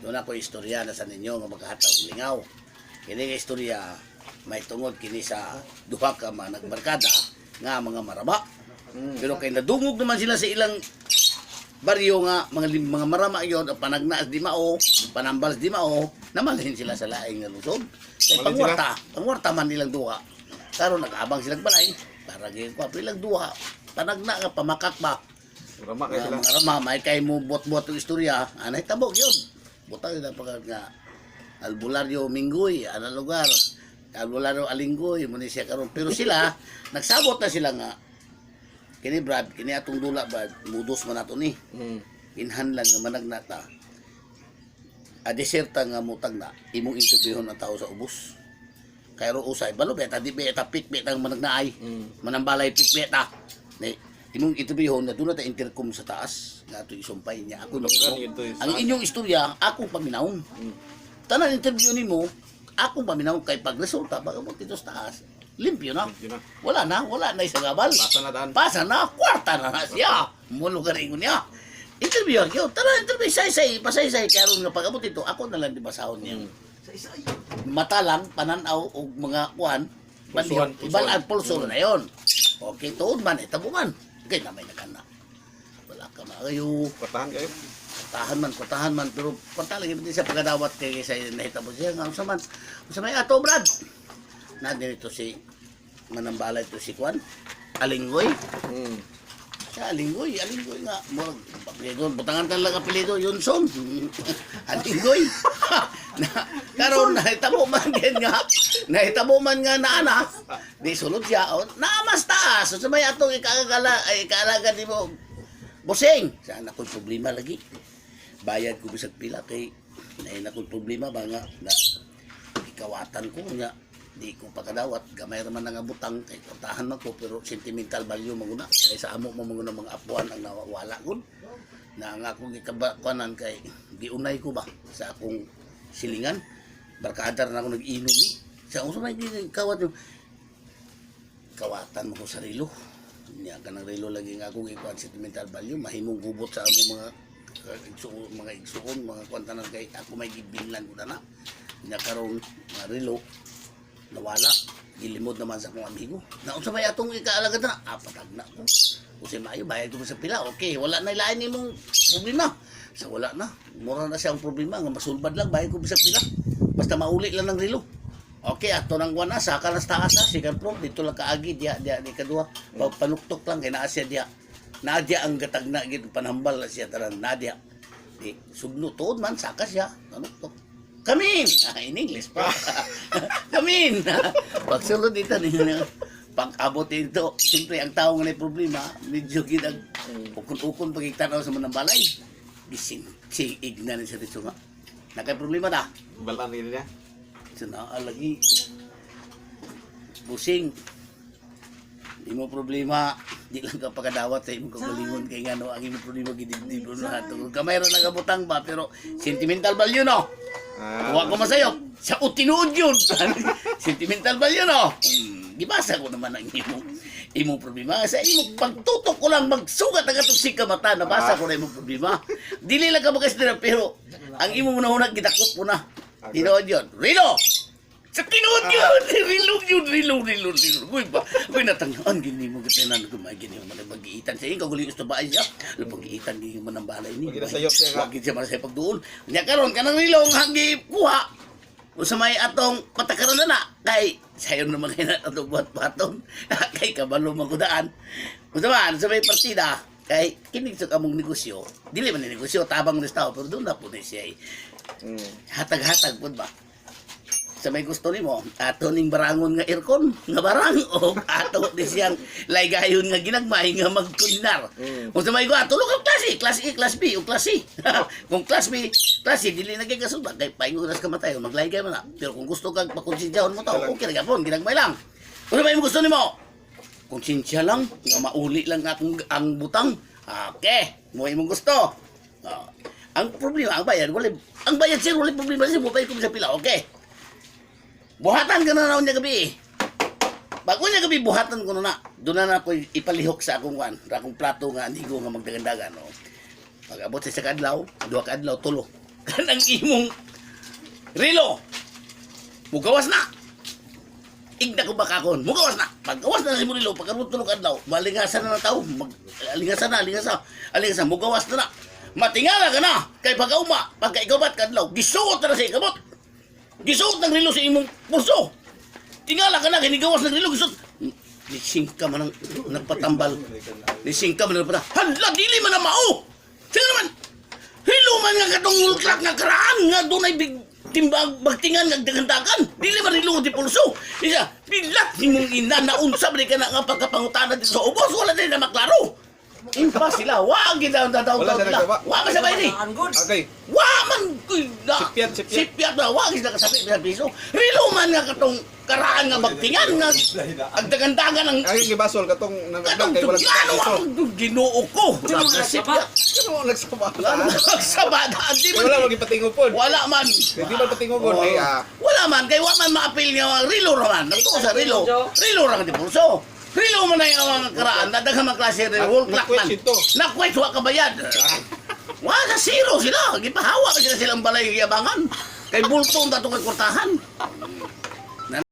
Doon ako istorya na sa ninyo nga magkahataw og lingaw. Kini nga istorya may tungod kini sa duha ka mga nagbarkada nga mga marama. Pero kay nadungog naman sila sa ilang baryo nga mga marama yon, panagnaas di mao, panambals di mao, namalhin sila sa laing nga lusod. Kay pangwarta man nilang duha. Karon nag-abang silang balay para gyud ko ilang duha. Panagna nga pamakak ba. Rama kay sila. Mga rama may kay mo bot-bot ang istorya, anay tabog yun. Butang na pagkat nga Albularyo Minggoy, ana lugar. Albularyo Alinggoy, muna siya karon. Pero sila nagsabot na sila nga kini Brad, kini atong dula Brad, mudos man ato ni. Inhanlan nga managnata. A deserta nga mutag na imong interviewon ang tao sa ubos. Kay ro usay balo beta di beta pikbet ang managnaay. Manambalay pikbeta. Ni imong interviewon na dunay ta intercom sa taas nga ato isumpay niya ako no. Ang inyong istorya akong paminawon. Tanan interview nimo akong paminawon kay pag resulta baga mo dito sa taas. Limpyo na. Wala na isang gabal. Pasa na, kwarta na siya. Mulo ka rin niya. Interview ako. Tara, interview, say pasay-say. Karoon nga pag-abot ito, ako na lang di basahon niya. Mata lang, pananaw, o mga kuhan, ibalaan pulso na yon. Okay, tuod man, itabuman. Okay, na may nagana. Wala ka na kayo. Patahan kayo? Patahan man. Pero patahan lagi siya pagkadawat kay sa nahitabo siya. Nga, sa may ato, Brad. Na dito si manambala ito si Kwan Alinggoy. Siya Alinggoy nga mo apelyido butangan talaga apelyido Yunson. Alinggoy. Karon nahitabo man nga naana di sulod siya naamas taas so may atong ikaalaga di mo boseng sana ko problema lagi bayad ko bisag pila kay nay na ko problema ba nga na ikawatan ko nga di ko pagkadawat gamay raman nga butang kay kontahan man ko pero sentimental value maguna kay sa amo mo maguna mga apuan ang nawawala gud na nga akong gikabakuanan kay giunay ko ba sa akong silingan barkadar na ako nag-inom ni sa usa may kawat yung kawatan mo ko sa relo niya kanang relo lagi nga akong ikuan sentimental value mahimong gubot sa amo mga igsuon mga kwantanan kay ako may gibinlan ko na nya karon mga relo nawala gilimod naman sa akong amigo na unsa may atong ikaalagad na patag na ko kasi maayo bayad ko sa pila okay wala na ilain nimong problema sa wala na mura na siya ang problema nga masulbad lang bayad ko sa pila basta mauli lang ng relo okay ato nang wana sa kalas taas na second floor dito lang kaagi dia di kadua panuktok lang kay naa siya dia nadia ang gatagna gid panambal siya taran nadia di sugno tuod man saka siya panuktok Kamin! In English pa. Kamin! Pagsulod dito, pag-abot dito, siyempre ang tao nga may problema, medyo ginag ukon-ukon pagkitanaw sa manang balay. Gising, ignan siya dito nga. Nakay problema na. Balaan rin niya? So lagi. Busing. Di mo problema, di lang ka pagkadawat sa imong kagalingon kay nga no, ang imong problema gidibdib na ito. Kamay rin nagabutang ba, pero sentimental value no? Huwag ko masayo. Sa utinuod yun. Sentimental value no? Gibasa ko naman ang imong problema. Sa imong pagtutok ko lang magsugat ang katuksik ka mata. Nabasa ko na imong problema. Dili lang ka magkasira pero ang imong unang gitakot ko na. Tinood yun. Rilo! Sa tinood yun! Rilong yun. Uy, natangyaan. Gini mo katanan ko may gini mo mag-iitan sa iyo. Kaguling gusto ba siya? Mag-iitan gini mo ng balay ni. Huwag siya marasay pagdoon. Nya karon kanang rilong hagi kuha. O sa may atong patakaran na kay sayo naman kayo na atong buhat patong. Kay kabalo magudaan. O sa may partida. Kay kinig sa kamong negosyo. Dili man negosyo. Tabang ng tao. Pero doon na po na siya. Hatag-hatag po ba? Sa may gusto nimo ato ning barangon nga aircon nga barang o ato di siyang laygayon nga ginagmay nga magkundinar. Kung sa may go ato lugaw class A, class B o class C. Kung class B, class C dili na kay kasulbad kay paingon ka matay maglaygay man na. Pero kung gusto kag pakonsidyahon mo to okay ra gyapon ginagmay lang. Kung sa may gusto nimo konsensya lang nga mauli lang akong ang butang. Okay, mo imong gusto. Ang problema ang bayad sir wala problema sir mo pay ko sa pila okay. Buhatan ka na raw niya gabi. Bago niya gabi, buhatan ko na. Doon na po ipalihok sa akong akong plato nga, hindi ko nga magdagandagan. No? Pag-abot sa kadlaw, 2 kadlaw, tulo. kanang imong relo. Mugawas na. Igda ko bakakon. Mugawas na. Paggawas na sa imong relo, pagkarutulog adlaw, malingasan na ng tao. Alingasan, mugawas na na. Matingala ka na kay pag-auma, pagka-ikabat kadlaw, gisuot na sa ikabot. Gisuot ng relo sa imong pulso. Tingala ka na kay nigawas ng relo, gisuot. Lising ka man ang nagpatambal. Lising ka man ang nagpatambal. Hala, dili man na mao. Sige naman. Hilo man nga katong ulklak nga karaan nga doon ay timbag bagtingan nga dagandagan. Dili man relo di pulso. Isa, pilat ni mong ina na unsa ba ka na nga pagkapangutana dito sa ubos, wala din na maklaro. Impa sila, wag gid ang tataw Wala na nila. nagsawa. Wag ka sabay ni. Okay. Wa man kuy na. Sipyat. Sipyat na wag gid kasabi sa piso. Relo man nga katong karaan nga bagtingan nga ang dagandagan ang Ay gibasol katong katong kay wala tugyano piso. ang ginoo ko. Sipyat. Ano nagsama? Ano nagsabada? Di man. Wala magipatingupon. Wala man. Di ba patingupon Oo. ay Wala man, kay wa man maapil nga relo raman. Nagtuo sa relo. Relo ra di pulso. Relo man ay ang karaan, daghang mga klase relo, wall clock man. Nakwet ito. Nakwet wa kabayad. Wa sa zero sila, gipahawa pa sila silang balay yabangan. Kay bulto ang tatong kay kurtahan.